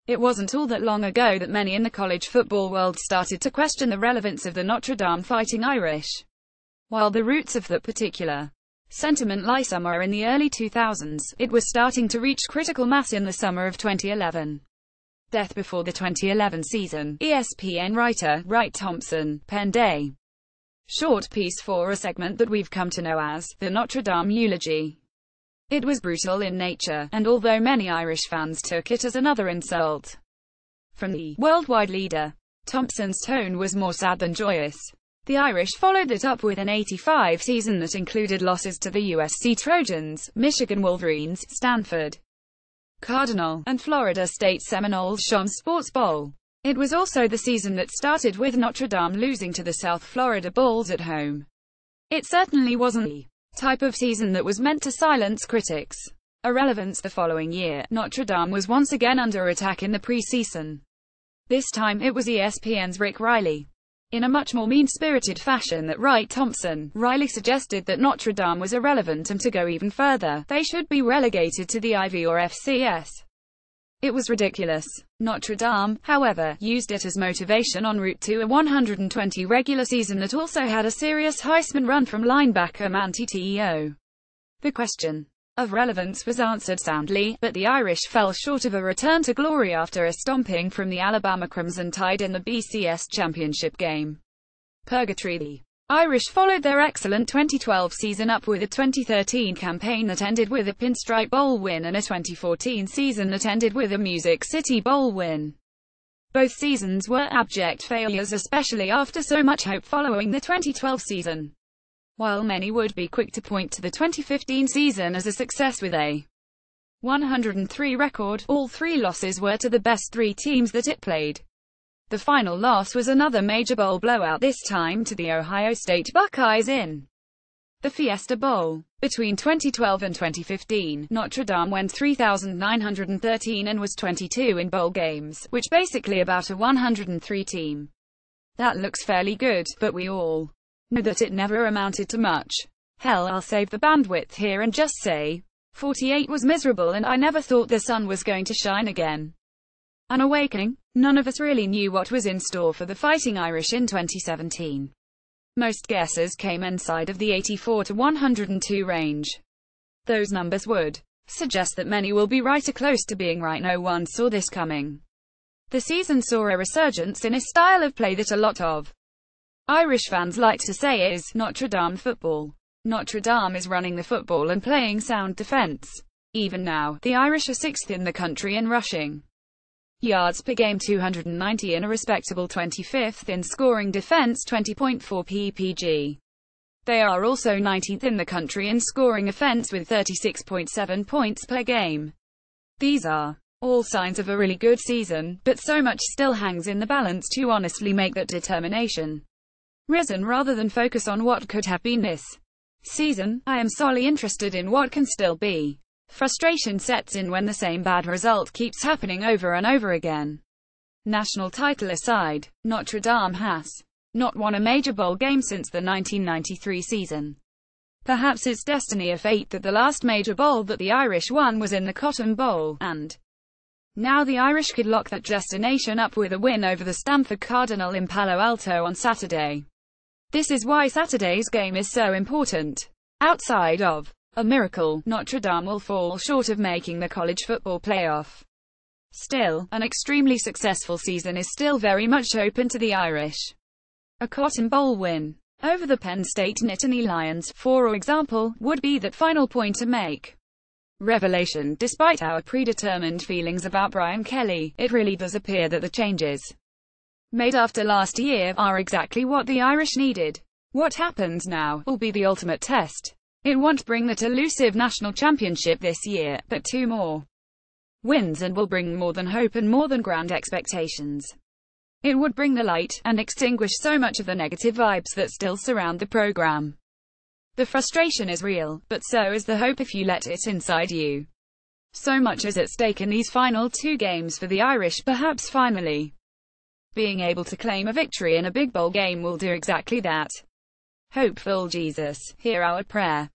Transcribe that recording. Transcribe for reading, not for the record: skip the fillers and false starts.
It wasn't all that long ago that many in the college football world started to question the relevance of the Notre Dame Fighting Irish. While the roots of that particular sentiment lie somewhere in the early 2000s, it was starting to reach critical mass in the summer of 2011. Death before the 2011 season. ESPN writer, Wright Thompson, penned a short piece for a segment that we've come to know as the Notre Dame Eulogy. It was brutal in nature, and although many Irish fans took it as another insult from the worldwide leader, Thompson's tone was more sad than joyous. The Irish followed it up with an '85 season that included losses to the USC Trojans, Michigan Wolverines, Stanford Cardinal, and Florida State Seminoles. Shams Sports Bowl. It was also the season that started with Notre Dame losing to the South Florida Bulls at home. It certainly wasn't the type of season that was meant to silence critics. Irrelevance. The following year, Notre Dame was once again under attack in the preseason. This time it was ESPN's Rick Riley. In a much more mean-spirited fashion that Wright Thompson, Riley suggested that Notre Dame was irrelevant and to go even further, they should be relegated to the IV or FCS. It was ridiculous. Notre Dame, however, used it as motivation en route to a 120 regular season that also had a serious Heisman run from linebacker Manti Te'o. The question of relevance was answered soundly, but the Irish fell short of a return to glory after a stomping from the Alabama Crimson Tide in the BCS championship game. Purgatory. The Irish followed their excellent 2012 season up with a 2013 campaign that ended with a Pinstripe Bowl win and a 2014 season that ended with a Music City Bowl win. Both seasons were abject failures, especially after so much hope following the 2012 season. While many would be quick to point to the 2015 season as a success with a 103 record, all three losses were to the best three teams that it played. The final loss was another major bowl blowout, this time to the Ohio State Buckeyes in the Fiesta Bowl. Between 2012 and 2015, Notre Dame went 3,913 and was 22 in bowl games, which basically about a 103 team. That looks fairly good, but we all know that it never amounted to much. Hell, I'll save the bandwidth here and just say, 48 was miserable and I never thought the sun was going to shine again. An awakening? None of us really knew what was in store for the Fighting Irish in 2017. Most guesses came inside of the 84 to 102 range. Those numbers would suggest that many will be right or close to being right. No one saw this coming. The season saw a resurgence in a style of play that a lot of Irish fans like to say is Notre Dame football. Notre Dame is running the football and playing sound defense. Even now, the Irish are 6th in the country in rushing yards per game, 290, and a respectable 25th in scoring defense, 20.4 ppg. They are also 19th in the country in scoring offense with 36.7 points per game. These are all signs of a really good season, but so much still hangs in the balance to honestly make that determination risen rather than focus on what could have been this season. I am solely interested in what can still be. Frustration sets in when the same bad result keeps happening over and over again. National title aside, Notre Dame has not won a major bowl game since the 1993 season. Perhaps it's destiny or fate that the last major bowl that the Irish won was in the Cotton Bowl, and now the Irish could lock that destination up with a win over the Stanford Cardinal in Palo Alto on Saturday. This is why Saturday's game is so important. Outside of a miracle, Notre Dame will fall short of making the college football playoff. Still, an extremely successful season is still very much open to the Irish. A Cotton Bowl win over the Penn State Nittany Lions, for example, would be that final point to make. Revelation. Despite our predetermined feelings about Brian Kelly, it really does appear that the changes made after last year are exactly what the Irish needed. What happens now will be the ultimate test. It won't bring that elusive national championship this year, but 2 more wins and will bring more than hope and more than grand expectations. It would bring the light, and extinguish so much of the negative vibes that still surround the program. The frustration is real, but so is the hope if you let it inside you. So much is at stake in these final 2 games for the Irish. Perhaps finally being able to claim a victory in a big bowl game will do exactly that. Hopeful Jesus, hear our prayer.